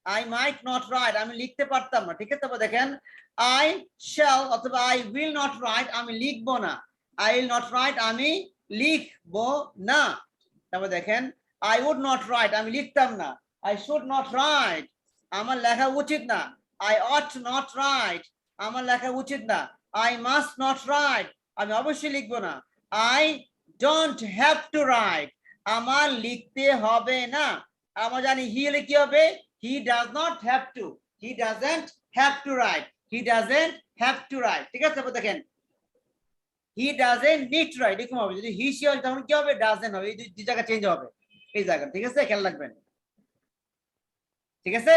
আই মাইট নট রাইট, আমি লিখতে পারতাম না, ঠিক আছে? তারপর দেখেন আই শ্যাল অথবা আই উইল নট রাইট, আমি লিখবো না। আই উইল নট রাইট, আমি লিখবো না। তারপর দেখেন আই উড নট রাইট, আমি লিখতাম না। আই শুড নট রাইট, আমার লেখা উচিত না। আই অট নট রাইট, আমার লেখা উচিত না। আই মাস্ট নট রাইট, আমি অবশ্যই লিখবো না। I don't have to write, আমার লিখতে হবে না। আমরা জানি হি হলে কি হবে, he does not have to, he doesn't have to write, he doesn't have to write, ঠিক আছে? তারপর দেখেন he doesn't need to write, এরকম হবে। যদি he she হয় তখন কি হবে, doesn't হবে। এই দুই জায়গা চেঞ্জ হবে এই জায়গা, ঠিক আছে? খেয়াল রাখবেন, ঠিক আছে?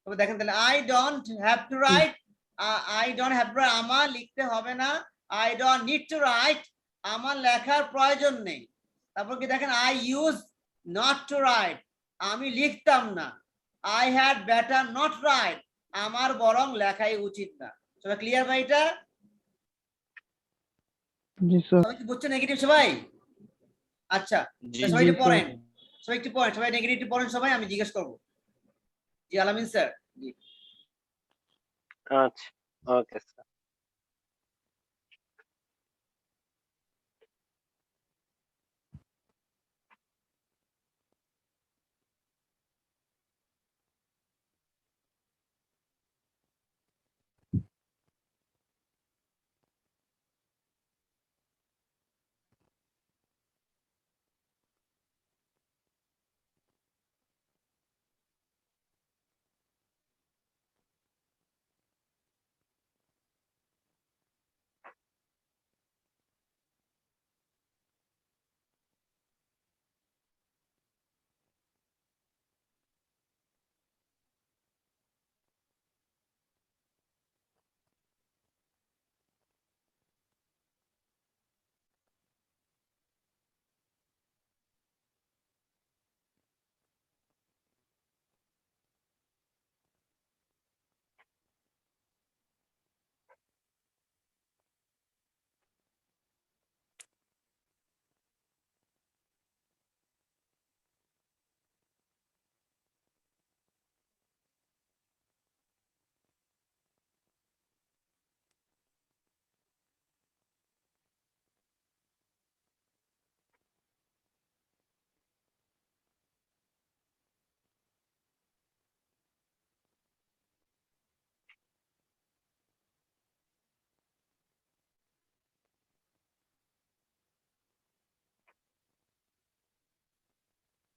তবে দেখেন তাহলে I don't have to write, I don't have to write, আমার লিখতে হবে না। I don't need to write, আমার লেখার প্রয়োজন নেই। তারপর কি দেখেন I use not to write, আমি লিখতাম না। I had better not write, আমার বরং লেখাই উচিত না। সবাই ক্লিয়ার ভাই এটা?
জি স্যার।
সবাই কি বুঝছেন নেগেটিভ সবাই? আচ্ছা সবাই একটু পড়েন, সবাই একটু পড়েন, সবাই নেগেটিভ পড়েন সবাই, আমি জিজ্ঞেস করব। জি আলামিন স্যার। জি
আচ্ছা, ওকে স্যার।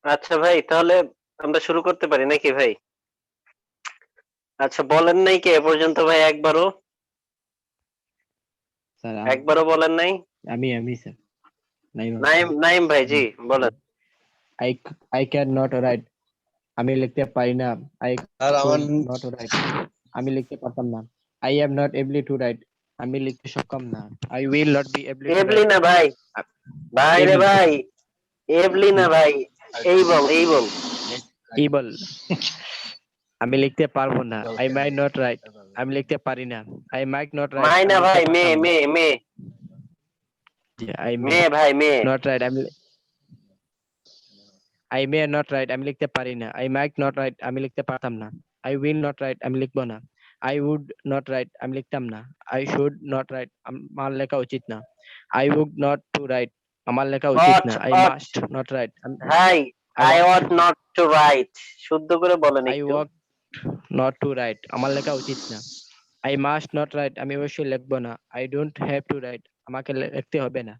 আচ্ছা ভাই, তাহলে আমরা শুরু করতে পারি নাকি ভাই? আচ্ছা, বলেন নাই কে এ পর্যন্ত ভাই একবারও?
স্যার
একবারও বলেন নাই?
আমি স্যার
নাইম ভাই, জি বলেন।
আই ক্যান নট রাইট, আমি লিখতে পারি না। আই নট রাইট, আমি লিখতে পারতাম না। I am not able to write, আমি লিখতে সক্ষম না। I will not be able to
ably
write,
না ভাই, ভাই রে ভাই, এবলি না ভাই, এই বল।
ইবল, আমি লিখতে পারবো না। আই মাইট নট রাইট, আমি লিখতে পারি না। I might not write,
my না ভাই, মে
আই
মে ভাই, may.
Not write, I may not write, আমি লিখতে পারি না। আই মাইট নট রাইট, আমি লিখতে পারতাম না। আই উইল নট রাইট, আমি লিখবো না। আই উড নট রাইট, আমি লিখতাম না। আই শুড নট রাইট, আমার লেখা উচিত না। I would not to write, আমার লেখা উচিত
ought
না। I
ought
must not write.
ভাই
I
I
want
ought not to write শুদ্ধ করে বলেন
I
একটু।
want not to write আমার লেখা উচিত না। I must not write আমি অবশ্যই লিখবো না। I don't have to write আমাকে লিখতে হবে না।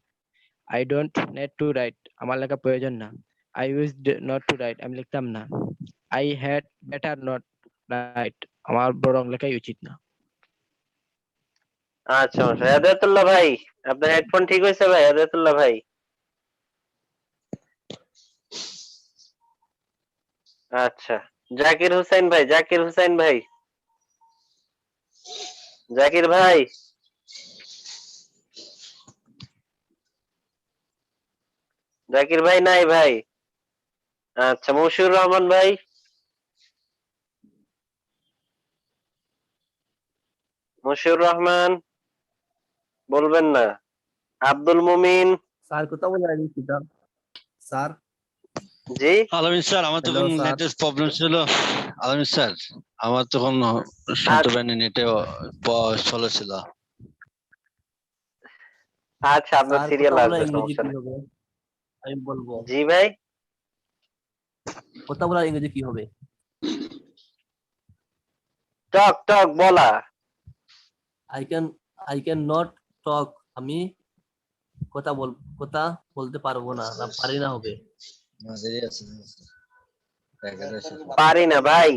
I don't need to write আমার লেখা প্রয়োজন না। I used not to write আমি লিখতাম না। I had better not write আমার বরং লেখাই উচিত না।
আচ্ছা হেদায়েতুল্লাহ ভাই, আপনার হেডফোন ঠিক হয়েছে ভাই? হেদায়েতুল্লাহ ভাই, আচ্ছা। জাকির হুসাইন ভাই, জাকির হুসাইন ভাই, জাকির ভাই, জাকির ভাই নাই ভাই। আচ্ছা মশিউর রহমান ভাই, মশিউর রহমান বলবেন না। আব্দুল মুমিন,
স্যার কথা বলে স্যার।
জি
আলামিন স্যার, আমার
Hello,
তখন
sir.
নেটের প্রবলেম ছিল। আলামিন স্যার, আমার তখন শুনতে পারিনি, নেটে স্লো ছিল।
আচ্ছা আপনার
স্যার
সিরিয়াল
কথা বলা
আসবে,
ইংরেজি
সমস্যা
কি
নেই।
হবে? আমি বলবো
জি ভাই,
কথা বলা ইংরেজি কি হবে?
টক টক বলা।
I can not talk আমি কথা বলতে পারবো না, না পারি না হবে।
পারি না ভাই,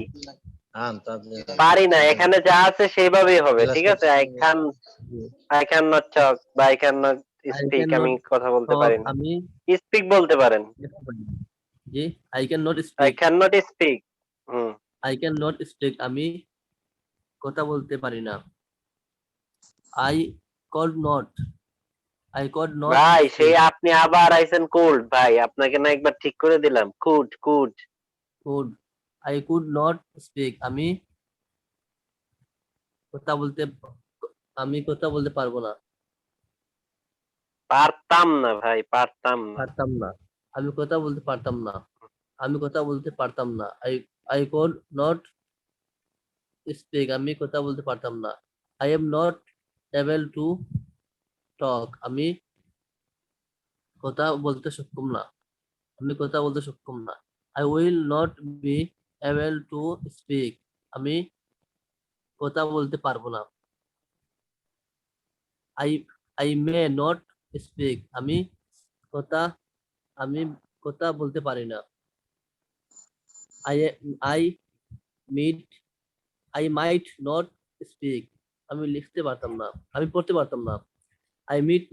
পারি না এখানে যা আছে সেইভাবেই হবে, ঠিক আছে? I can not talk বা I can not
I
speak
cannot
আমি কথা বলতে
talk
পারি না।
আমি
স্পিক বলতে পারেন।
জি I cannot
I
speak
cannot speak hmm.
I cannot speak আমি কথা বলতে পারি না। I could not
ভাই সেই
speak
আপনি আবার আইছেন কোল্ড ভাই, আপনাকে না একবার ঠিক করে দিলাম। Could could
I could not speak আমি কথা বলতে পারবো না,
পারতাম না ভাই, পারতাম না।
পারতাম না। আমি কথা বলতে পারতাম না, আমি কথা বলতে পারতাম না। I could not speak আমি কথা বলতে পারতাম না। I am not able to talk আমি কথা বলতে সক্ষম না, আমি কথা বলতে সক্ষম না। I will not be able to speak আমি কথা বলতে পারবো না। I may not speak আমি কথা বলতে পারি না। I might not speak আমি লিখতে পারতাম না, আমি পড়তে পারতাম না। I might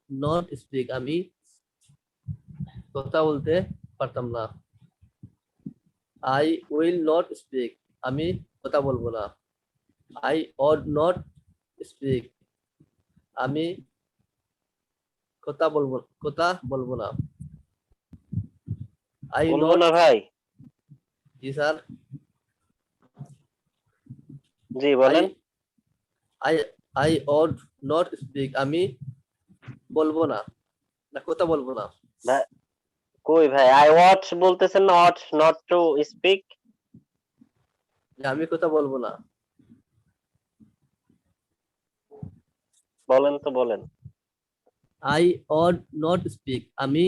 not speak আমি কথা বলতে পারতাম না। I will not speak আমি কথা বলবো না। I ought not speak আমি কথা বলবো না। I
বলবো
not
না ভাই,
জি স্যার।
জি বলেন।
I ought not speak আমি বলবো না, না কথা বলবো না।
ভাই কই ভাই, আই ওয়াট বলতেছেন না, ought not to speak।
যে আমি কথা বলবো না।
বলেন তো বলেন।
I ought not speak আমি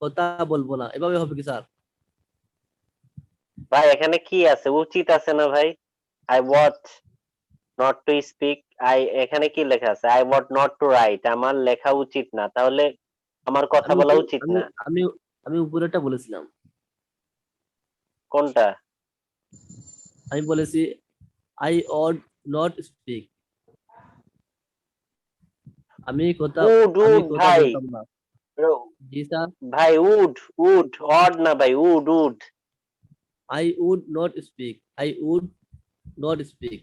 কথা বলবো না, এভাবে হবে কি স্যার?
ভাই এখানে কি আছে, উচিত আছে না ভাই? I ought not to speak, এখানে কি লেখা আছে? I ought not to write আমার লেখা উচিত না, তাহলে আমার কথা
আমি
বলা
উপরে-
উচিত
আমি
না।
আমি আমি উপরেটা বলেছিলাম।
কোনটা?
আমি বলেছি I ought not speak আমি কথা
ভাই,
বলতাম না। জি স্যার।
ভাই উড অড না ভাই, would
I would not speak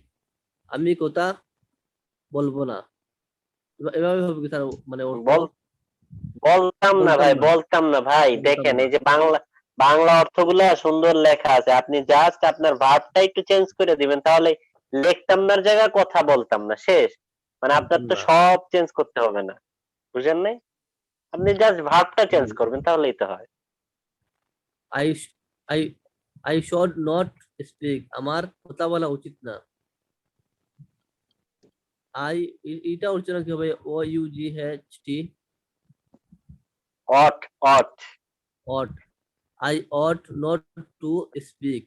আমি কথা বলবো না, এভাবে হবে কি স্যার? মানে অর্থ
বলতাম না ভাই, বলতাম না ভাই।
বলতাম
দেখেন
না।
এই যে বাংলা অর্থগুলা সুন্দর লেখা আছে, আপনি জাস্ট আপনার ভার্বটা একটু চেঞ্জ করে দিবেন, তাহলে লিখতাম না জায়গায় কথা বলতাম না, শেষ। মানে আপনার
বলতাম
তো
না।
সব চেঞ্জ করতে হবে না, বুঝেন নাই? আপনি জাস্ট ভার্বটা চেঞ্জ করবেন, তাহলেই তো হয়।
I I I should not speak আমার কথা বলা উচিত না। এটা উচ্চারণ কি হবে? O U G H T
ought ought
ought. I ought not to speak.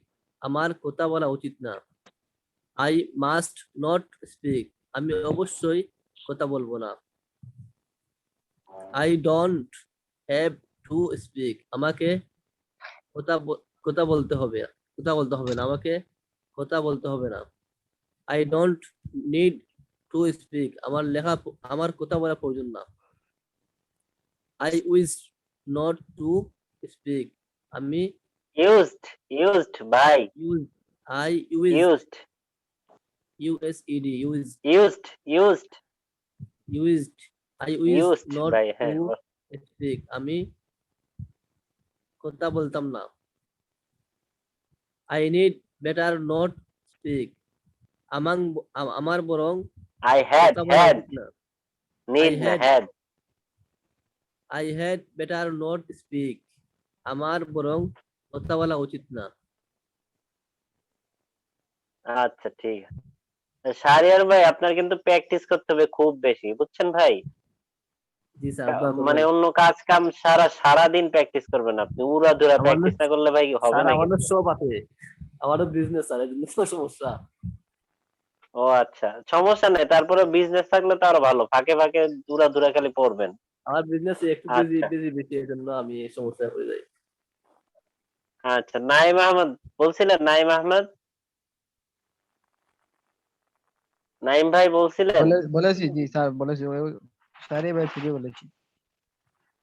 আমার কথা বলা উচিত না। I must not speak. আমি অবশ্যই কথা বলবো না। I don't have to speak. আমাকে কথা বলতে হবে না। আমাকে কথা বলতে হবে না। I don't need to speak. আমার কথা বলা প্রয়োজন না। I wish not to speak. আমি
used by
use I use
used
used used
used
used I wish
used
not
by
to speak. আমি কথা বলতাম না। I need better not speak. আমার বরং
I had
কথা বলা
had
উচিত না।
need না had
I had better not speak. আমার বরং কথা বলা উচিত না।
আচ্ছা ঠিক আছে। শাহরিয়ার ভাই আপনার কিন্তু প্র্যাকটিস করতে হবে খুব বেশি, বুঝছেন ভাই?
জি স্যার, দোয়া
মানে
করবেন।
অন্য কাজ কাম সারাদিন প্র্যাকটিস করবেন আপনি, উড়াধুরা
আমার
প্র্যাকটিস না করলে ভাই হবে
স্যার
না
আমারও
কিন্তু।
সব আছে। আমারও বিজনেস স্যার, এই জন্য সমস্যা।
ও আচ্ছা, সমস্যা নেই, তারপরে বিজনেস থাকলে তো আরো ভালো, ফাঁকে ফাঁকে উড়াধুরা খালি পড়বেন।
আমার বিজনেস একটু
আচ্ছা
বেশি, এই জন্য আমি এই সমস্যায় পড়ে যাই।
আচ্ছা, নাইম আহমদ বলছিলেন? নাইম আহমদ, নাইম ভাই বলছিলেন?
বলেছি জি স্যার, বলেছি স্যারই ভাই ঠিকই বলেছি।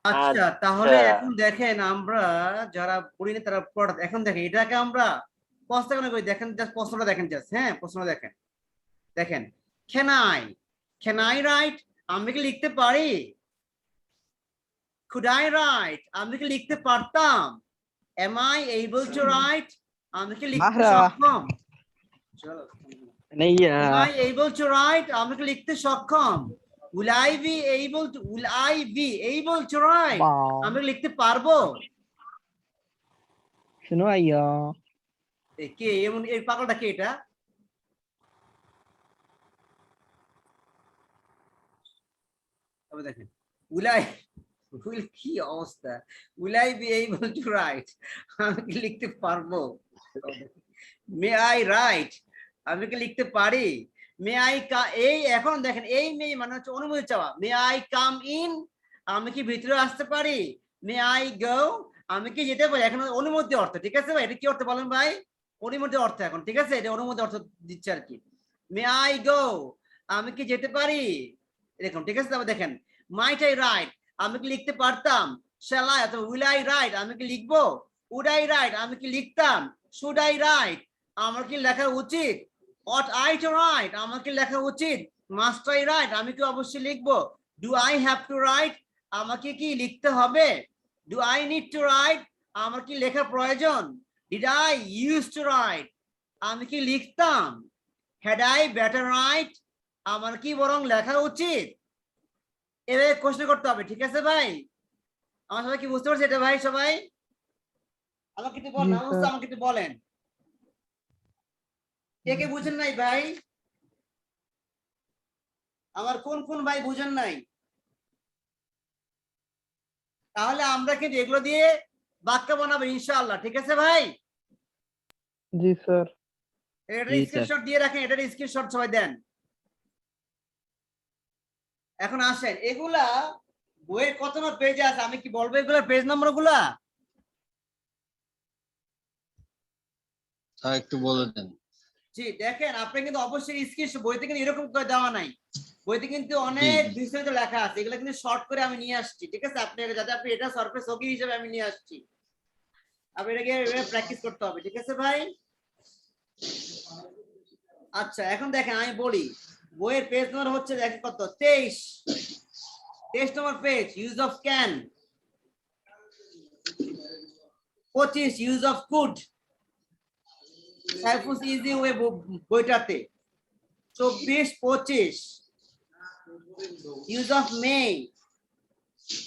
আচ্ছা তাহলে এখন দেখেন আমরা যারা পড়িনি তারা পড়া, এখন দেখেন এটাকে আমরা প্রশ্ন করি, দেখেন জাস্ট প্রশ্নটা দেখেন, জাস্ট হ্যাঁ প্রশ্নটা দেখেন। দেখেন can I write, আমি কি লিখতে পারি? could I write, আমি কি লিখতে পারতাম? am I able to write, আমি কি লিখতে সক্ষম? am I able to write, আমি কি লিখতে সক্ষম? will I be able to write, আমি কি লিখতে পারবো?
শুনো আইয়া
কে এমন এই পাগলটা কে এটা? তবে দেখেন কি অবস্থা, will I be able to write, আমি কি লিখতে পারবো? may I write, আমি কি লিখতে পারি? may I এই এখন দেখেন এই may মানে হচ্ছে অনুমতি চাওয়া। may I come in, আমি কি ভিতরে আসতে পারি? may I go, আমি কি যেতে পারি? এখন অনুমতি অর্থ, ঠিক আছে ভাই? এটা কি অর্থ বলেন ভাই? অনুমতি অর্থ এখন, ঠিক আছে? এটা অনুমতি অর্থ দিচ্ছে আর কি। may I go, আমি কি যেতে পারি? এরকম, ঠিক আছে? তারপর দেখেন might I write, আমি কি লিখতে পারতাম? shall I অথবা will I write, আমি কি লিখবো? would I write, আমি কি লিখতাম? should I write, আমার কি লেখা উচিত? ought I to write, আমার কি লেখা উচিত? must I write, আমি কি অবশ্যই লিখবো? do I have to write, আমাকে কি লিখতে হবে? do I need to write, আমার কি লেখা প্রয়োজন? did I used to write, আমি কি লিখতাম? had I better write, আমার কি বরং লেখা উচিত? এভাবে প্রশ্ন করতে হবে, ঠিক আছে ভাই? আমার সবাই কি বুঝতে পারছে এটা ভাই? সবাই আমাকে একটু বলেন, আমাকে একটু বলেন কে কে বুঝেন নাই ভাই? আমার কোন ভাই বুঝেন নাই? তাহলে আমরা কিন্তু এগুলো দিয়ে বাক্য বানাবো ইনশাআল্লাহ, ঠিক আছে ভাই?
জি স্যার।
এটা স্ক্রিনশট দিয়ে রাখেন, এটার স্ক্রিনশট সবাই দেন। এখন আসেন, এগুলা বইয়ের কত নম্বর পেজে আছে আমি কি বলবো এগুলা পেজ নম্বর গুলা?
একটু বলে দেন।
জি দেখেন, আপনি কিন্তু অবশ্যই স্ক্রিনশট, বইতে কিন্তু এরকম করে দেওয়া নাই, বইতে কিন্তু অনেক বিস্তারিত লেখা আছে, এগুলো কিন্তু শর্ট করে আমি নিয়ে আসছি, ঠিক আছে? আপনি যাতে আপনি এটা সারফেস ওকে হিসেবে আমি নিয়ে আসছি, আপনি এটাকে প্র্যাকটিস করতে হবে, ঠিক আছে ভাই? আচ্ছা এখন দেখেন আমি বলি, বইয়ের পেজ নম্বর হচ্ছে দেখেন কত, 23 number page, use of can. 25 use of could, সাইফুস ইজি ওয়ে বইটাতে। 24-25 use of may,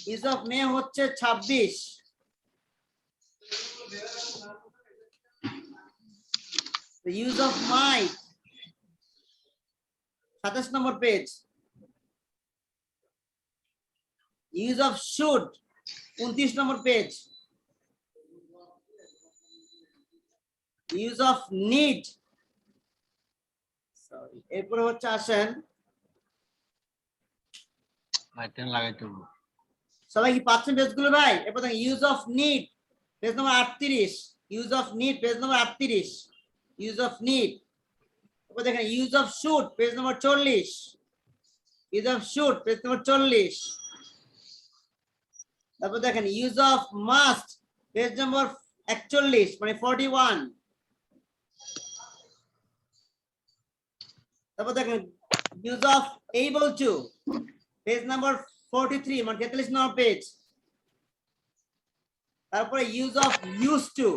use of may হচ্ছে 26। Use of might 27 number page. Use of should 29 number page. Use of need, sorry, এরপরে হচ্ছে আসেন সবাই কি পাচ্ছেন পেজগুলো ভাই? এরপর দেখেন use of need page number 38, use of need page number 38, use of need. এরপর দেখেন use of should page number 40, use of should page নম্বর 40। তারপর দেখেন ইউজ অফ মাস্ট পেজ নম্বর 41 মানে 41। তারপর দেখেন use of able to page number 43 মানে 43 নম্বর page. তারপরে use of use to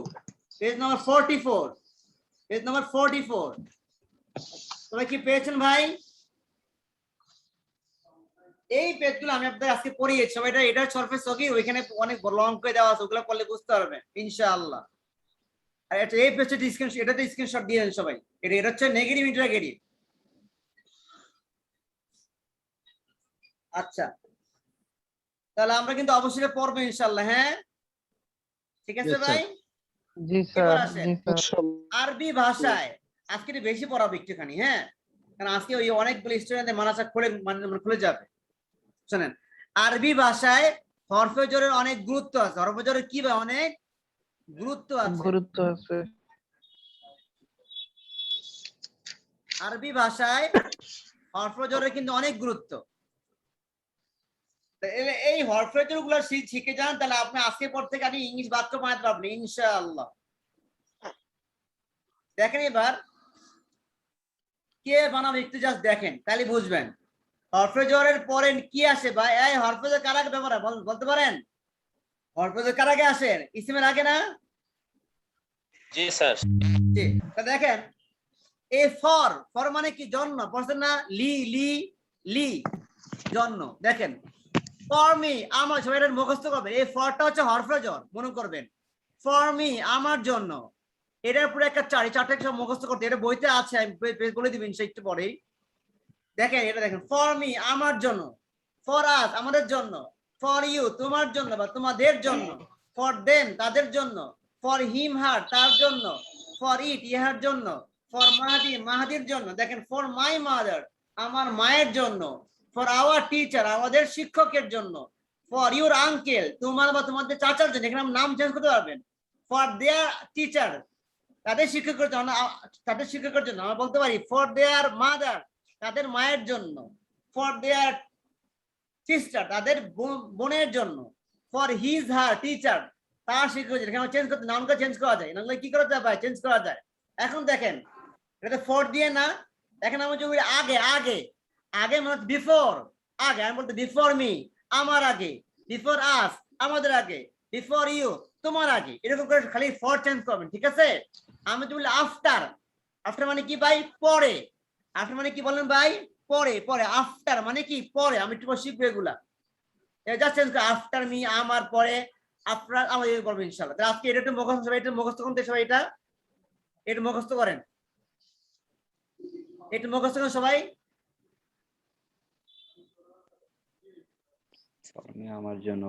page number 44, page number 44। তোমরা কি পেয়েছেন ভাই? এই পেজগুলো আমি আপনাদের আজকে পড়িয়েছি সবাই, এটা সরফেস সগি, ওইখানে অনেক লং করে দেওয়া আছে, ওগুলো পড়লে বুঝতে পারবেন ইনশাআল্লাহ। আর এই পেজটা স্ক্রিনশট, এটাতে স্ক্রিনশট দিয়ে দেন সবাই। এটা হচ্ছে নেগেটিভ ইন্টারোগেটিভ। আচ্ছা, তাহলে আমরা কিন্তু অবশ্যই পড়বো ইনশাআল্লাহ। হ্যাঁ ঠিক আছে ভাই?
জি
এবার
স্যার,
আসেন
জি স্যার।
আরবি ভাষায় আজকে একটু বেশি পড়াবো একটুখানি। হ্যাঁ, কারণ আজকে ওই অনেকগুলো স্টুডেন্টদের মানাসা খুলে যাবে। শোনেন, আরবি ভাষায় হরফে জোরের অনেক গুরুত্ব আছে। হরফে জোরের কি ভাই? অনেক গুরুত্ব আছে।
গুরুত্ব আছে।
আরবি ভাষায় হরফে জোরের কিন্তু অনেক গুরুত্ব। এই হরফে জোর গুলো শিখে যান, তাহলে আপনি আজকে পর থেকে আপনি ইংলিশ বাক্য বানাতে পারবেন ইনশাআল্লাহ। দেখেন এবার কে বানাবে একটু জাস্ট দেখেন, তাহলে বুঝবেন। হরফে জোরের পরে কি আসে ভাই? এই হরফে জোর কার আগে ব্যবহার বলতে পারেন? হরফে জোর কার আগে আসে? ইসমের আগে না?
জি স্যার।
জি, তা দেখেন এ ফর, ফর মানে কি? জন্য। পড়ছেন না? লি লি লি, জন্য। দেখেন ফর মি, আমার, সবাই এটা মুখস্থ করবেন। এই ফরটা হচ্ছে হরফে জোর, মনে করবেন। ফর মি, আমার জন্য। এটার পুরো একটা চারটা সব মুখস্থ করতে, এটা বইতে আছে, আমি বলে দিবেন সে একটু পরেই। দেখেন এটা দেখেন, ফর মি আমার জন্য, ফর আস আমাদের জন্য, ফর ইউ তোমার জন্য বা তোমাদের জন্য, ফর দেম তাদের জন্য, ফর হিম হার তার জন্য, ফর ইট ইহার জন্য, ফর মাহাদি মাহাদির জন্য। দেখেন ফর মাই মাদার আমার মায়ের জন্য, ফর আওয়ার টিচার আমাদের শিক্ষকের জন্য, ফর ইউর আঙ্কেল তোমার বা তোমাদের চাচার জন্য, এখানে নাম চেঞ্জ করতে পারবেন। ফর দেয়ার টিচার তাদের শিক্ষকের জন্য, তাদের শিক্ষকের জন্য আমরা বলতে পারি ফর দেয়ার মাদার তাদের মায়ের জন্য, ফর দেয়ার সিস্টার তাদের বোনের জন্য, ফর হিজ হার টিচার তার শিক্ষক। এখানে চেঞ্জ করতে, নামটা চেঞ্জ করা যায়, নামটা কি করা যায় ভাই? চেঞ্জ করা যায়। এখন দেখেন এটা ফর দিয়ে না, এখন আমি যদি আগে আগে আগে মানে বিফোর, আগে আমি বলতে বিফোর মি আমার আগে, বিফোর আস আমাদের আগে, বিফোর ইউ তোমার আগে, এরকম করে খালি ফর চেঞ্জ করবেন, ঠিক আছে? আমি তো বলি আফটার, আফটার মানে কি ভাই? পরে। আফটার মানে কি বলেন ভাই? পরে। পরে আফটার মানে কি? পরে। আমি একটু শিখবো এগুলা, জাস্ট চেঞ্জ করে আফটার মি আমার, পরে আপনার আমাদের বলবো ইনশাআল্লাহ। তাহলে আজকে এটা একটু মুখস্থ, সবাই একটু মুখস্থ করতে, সবাই এটা একটু মুখস্থ করেন, একটু মুখস্থ করেন সবাই।
আমার জন্য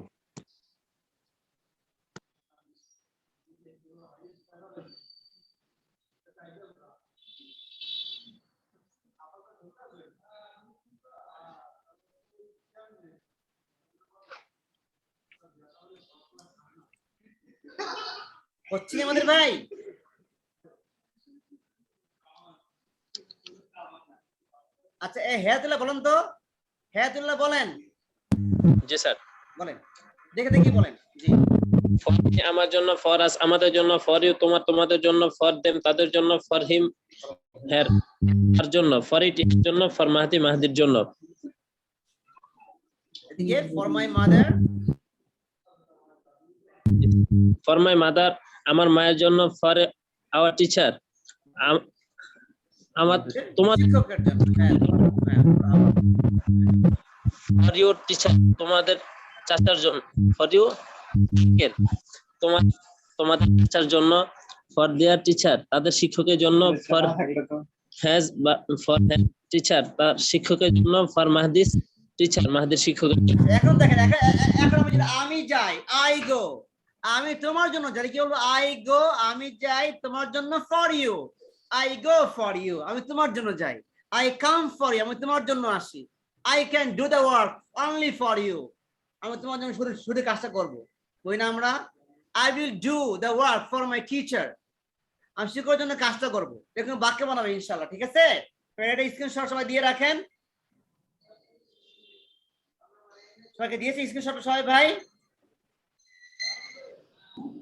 হচ্ছে কি আমাদের ভাই? আচ্ছা হেয়াতুল্লাহ বলেন তো, হেয়াতুল্লাহ বলেন।
জি স্যার
বলেন, দেখে দেখি বলেন। জি,
ফর আমার জন্য, ফর আস আমাদের জন্য, ফর ইউ তোমার তোমাদের জন্য, ফর দেম তাদের জন্য, ফর হিম হের তার জন্য, ফর ইট এর জন্য, ফর মাহদি মাহদির জন্য।
এদিকে for my mother,
for my mother আমার মায়ের জন্য, ফর আওয়ার টিচার আমার তোমার
শিক্ষকের জন্য। হ্যাঁ,
ফর ইউর টিচার তোমাদের চাচার জন্য, ফর ইউ তোমার তোমাদের চাচার জন্য, ফর দেয়ার টিচার তাদের শিক্ষকের জন্য, ফর হ্যাজ বা ফর টিচার তার শিক্ষকের জন্য, ফর মাহদিস টিচার মাহদির শিক্ষকের জন্য।
এখন দেখেন এখন আমি যাই, আই গো, আমি তোমার জন্য যাই, কি বলবো? আই গো, আমি যাই তোমার জন্য, for you, I go for you, আমি তোমার জন্য যাই। আই কাম ফর ইউ, আমি তোমার জন্য আসি। I can do the work only for you, আমি তোমার জন্য শুধু শুধু কাজটা করবো, বই না আমরা? I will do the work for my teacher, আমি শিক্ষকের জন্য কাজটা করবো। দেখুন বাক্য বানাবে ইনশাআল্লাহ, ঠিক আছে? এটা স্ক্রিনশট সবাই দিয়ে রাখেন। সবাইকে দিয়েছে স্ক্রিনশট সবাই ভাই?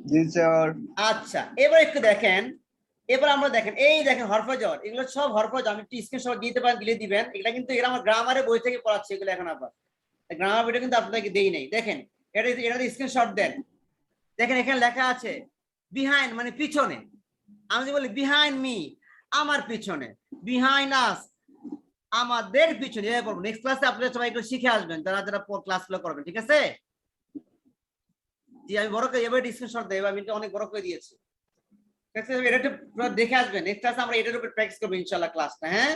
জি স্যার।
আচ্ছা, এবার একটু দেখেন, এবার আমরা দেখেন, এই দেখেন হরফজর, এগুলো সব হরফজর, আমি একটু স্ক্রিনশট দিতে পারেন, দিলে দিবেন। এগুলা কিন্তু এরা আমার গ্রামারের বই থেকে পড়াচ্ছি এগুলো, এখন আবার গ্রামার বইটা কিন্তু আপনাদেরকে দেই নাই। দেখেন এটা স্ক্রিনশট দেন। দেখেন এখানে লেখা আছে বিহাইন্ড মানে পিছনে, আমি যদি বলি বিহাইন্ড মি, আমার পিছনে, বিহাইন্ড আস, আমাদের পিছনে, এভাবে পড়বো। নেক্সট ক্লাসে আপনারা সবাই একটু শিখে আসবেন, যারা যারা ক্লাসগুলো করবেন, ঠিক আছে? জি, আমি বড় করে এবার স্ক্রিনশট দেব, আমি এটা অনেক বড় করে দিয়েছি, ঠিক আছে? এটা একটু পুরো দেখে আসবেন। নেক্সট ক্লাসে আমরা এটার উপর প্র্যাকটিস করব ইনশাআল্লাহ ক্লাসটা, হ্যাঁ?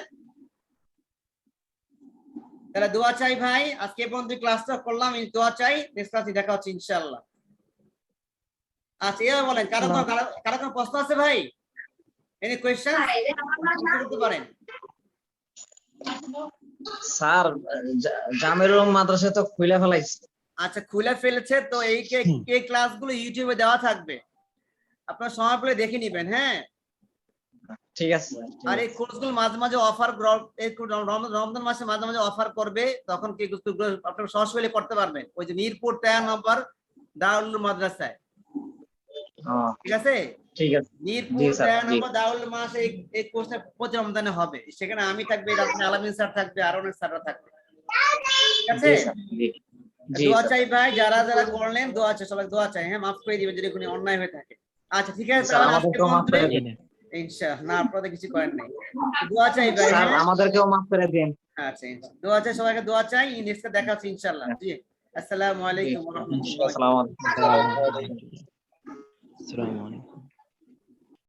তাহলে দোয়া চাই ভাই, আজকে এই পর্যন্ত ক্লাসটা করলাম, আমি দোয়া চাই, নেক্সট ক্লাসে দেখা হচ্ছে ইনশাআল্লাহ। আচ্ছা, এবার বলেন, কারো কোনো প্রশ্ন আছে ভাই? এনি কোয়েশ্চেন করতে পারেন?
স্যার জামিরুল মাদ্রাসা তো খুলে ফেলাইছে।
আচ্ছা, খুলে ফেলেছে তো, এই ক্লাসগুলো ইউটিউবে দেওয়া থাকবে, আপনারা সময় পেলে দেখে নিবেন, হ্যাঁ?
ঠিক আছে।
আর এই কোর্সগুলো মাঝে মাঝে অফার, রমজান মাসে মাঝে মাঝে অফার করবে, তখন কি আপনারা সরাসরি করতে পারবেন, ওই যে মিরপুর 13 নম্বর দারুল মাদ্রাসায়, ঠিক আছে?
ঠিক আছে।
মিরপুর 13 নম্বর দারুল মাদ্রাসা, এই কোর্সটা প্রতি রমজানে হবে, সেখানে আমি থাকবে, আপনি আলামিন স্যার থাকবে, আর অনেক স্যাররা থাকবে, ঠিক আছে? দোয়া চাই ভাই, যারা যারা করলেন দোয়া চাই, সবাই দোয়া চাই, হ্যাঁ? মাফ করে দিবেন যদি কোনো অন্যায় হয়ে থাকে। আচ্ছা, ঠিক আছে, ইনশাআল্লাহ। না, আপনাদের কিছু করেন নাই, দোয়া চাই ভাই,
আমাদেরকেও মাফ করে দিন।
আচ্ছা, দোয়া চাই, সবাইকে দোয়া চাই, নেক্সট দেখা হচ্ছে ইনশাআল্লাহ। জি, আসসালামু আলাইকুম ওয়া রাহমাতুল্লাহ।
আসসালামু আলাইকুম।